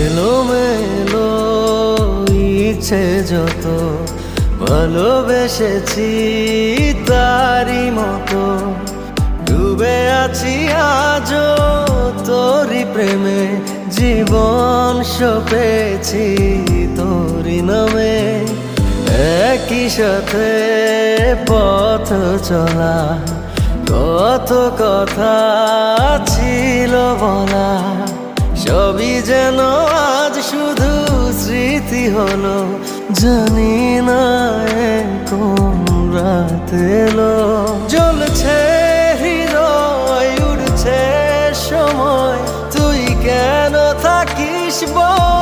এলোমেলো ইচ্ছে যত ভালোবেসেছি তারই মতো ডুবে আছি আজও তোরই প্রেমে, জীবন সপেছি তোরই নামে। একই সাথে পথ চলা, কত কথা ছিল বলা, সবই যেন আজ শুধু স্মৃতি হলো। জানি না কোন রাত এলো, জ্বলছে হৃদয়, উড়ছে সময়, তুই কেন থাকিস বল।